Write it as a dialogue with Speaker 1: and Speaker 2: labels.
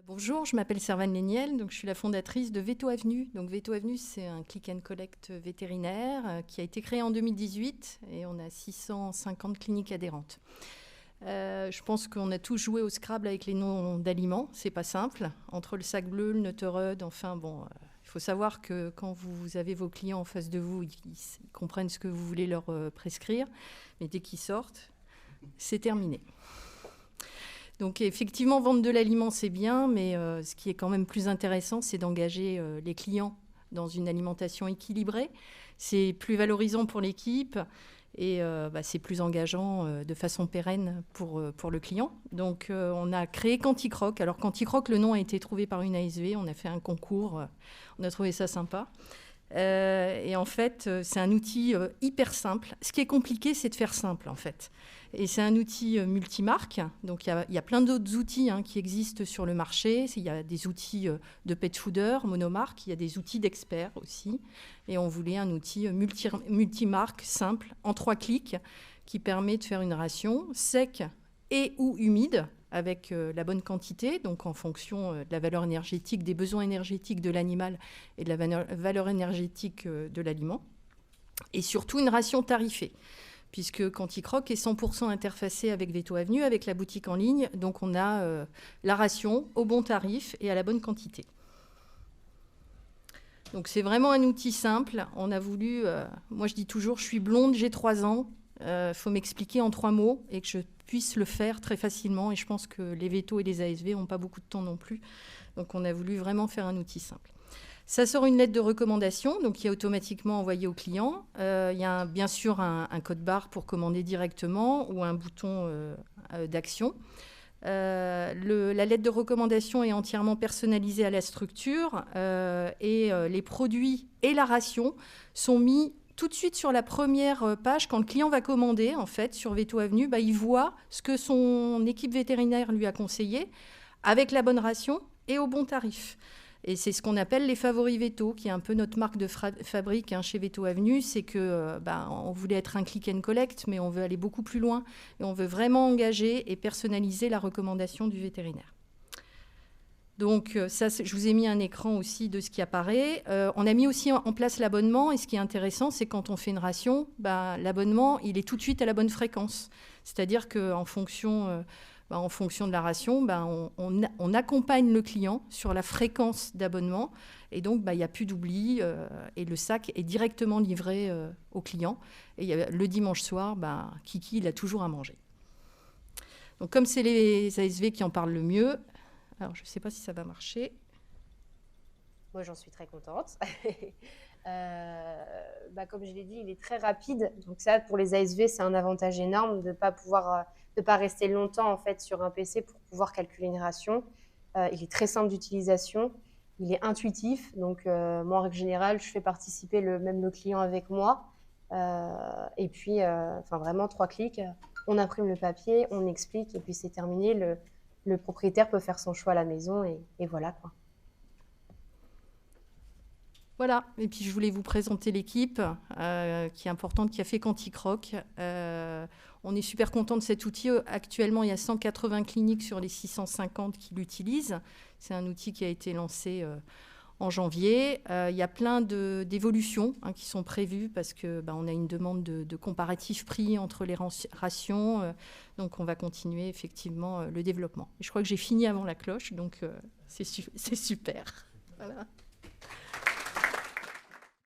Speaker 1: Bonjour, je m'appelle Servane Léniel, donc je suis la fondatrice de Veto Avenue. Donc Veto Avenue, c'est un click and collect vétérinaire qui a été créé en 2018 et on a 650 cliniques adhérentes. Je pense qu'on a tous joué au Scrabble avec les noms d'aliments, c'est pas simple. Entre le sac bleu, le Nuterud, enfin bon, il faut savoir que quand vous avez vos clients en face de vous, ils comprennent ce que vous voulez leur prescrire, mais dès qu'ils sortent, c'est terminé. Donc effectivement, vendre de l'aliment, c'est bien, mais ce qui est quand même plus intéressant, c'est d'engager les clients dans une alimentation équilibrée. C'est plus valorisant pour l'équipe et c'est plus engageant de façon pérenne pour le client. Donc on a créé Quanticroc. Alors Quanticroc, le nom a été trouvé par une ASV, on a fait un concours, on a trouvé ça sympa. Et en fait, c'est un outil hyper simple. Ce qui est compliqué, c'est de faire simple, en fait. Et c'est un outil multimarque. Donc, il y a plein d'autres outils qui existent sur le marché. Il y a des outils de pet fooders, monomarques. Il y a des outils d'experts aussi. Et on voulait un outil multimarque, simple, en 3 clics, qui permet de faire une ration sec et ou humide, avec la bonne quantité, donc en fonction de la valeur énergétique, des besoins énergétiques de l'animal et de la valeur énergétique de l'aliment. Et surtout une ration tarifée, puisque Quanticroc est 100% interfacé avec Veto Avenue, avec la boutique en ligne. Donc on a la ration au bon tarif et à la bonne quantité. Donc c'est vraiment un outil simple. On a voulu, moi je dis toujours, je suis blonde, j'ai 3 ans. Faut m'expliquer en 3 mots et que je puisse le faire très facilement. Et je pense que les vétos et les ASV n'ont pas beaucoup de temps non plus. Donc on a voulu vraiment faire un outil simple. Ça sort une lettre de recommandation, donc qui est automatiquement envoyée au client. Il y a bien sûr un code barre pour commander directement ou un bouton d'action. La lettre de recommandation est entièrement personnalisée à la structure et les produits et la ration sont mis tout de suite sur la première page. Quand le client va commander, en fait, sur Veto Avenue, il voit ce que son équipe vétérinaire lui a conseillé avec la bonne ration et au bon tarif. Et c'est ce qu'on appelle les favoris Veto, qui est un peu notre marque de fabrique chez Veto Avenue. C'est que on voulait être un click and collect, mais on veut aller beaucoup plus loin. Et on veut vraiment engager et personnaliser la recommandation du vétérinaire. Donc ça, je vous ai mis un écran aussi de ce qui apparaît. On a mis aussi en place l'abonnement. Et ce qui est intéressant, c'est quand on fait une ration, l'abonnement, il est tout de suite à la bonne fréquence. C'est-à-dire qu'en fonction... en fonction de la ration, on accompagne le client sur la fréquence d'abonnement. Et donc, il n'y a plus d'oubli et le sac est directement livré au client. Et le dimanche soir, Kiki, il a toujours à manger. Donc, comme c'est les ASV qui en parlent le mieux, alors je ne sais pas si ça va marcher.
Speaker 2: Moi, j'en suis très contente. Comme je l'ai dit, il est très rapide. Donc ça, pour les ASV, c'est un avantage énorme de ne pas rester longtemps en fait sur un PC pour pouvoir calculer une ration. Il est très simple d'utilisation. Il est intuitif. Donc moi, en règle générale, je fais participer même le client avec moi. Et puis, vraiment 3 clics. On imprime le papier, on explique et puis c'est terminé. Le propriétaire peut faire son choix à la maison et voilà quoi.
Speaker 1: Voilà, et puis je voulais vous présenter l'équipe qui est importante, qui a fait Quanticroc. On est super content de cet outil. Actuellement, il y a 180 cliniques sur les 650 qui l'utilisent. C'est un outil qui a été lancé en janvier. Il y a plein d'évolutions qui sont prévues parce qu'on a une demande de comparatif prix entre les rations. Donc on va continuer effectivement le développement. Et je crois que j'ai fini avant la cloche, donc c'est super. Voilà.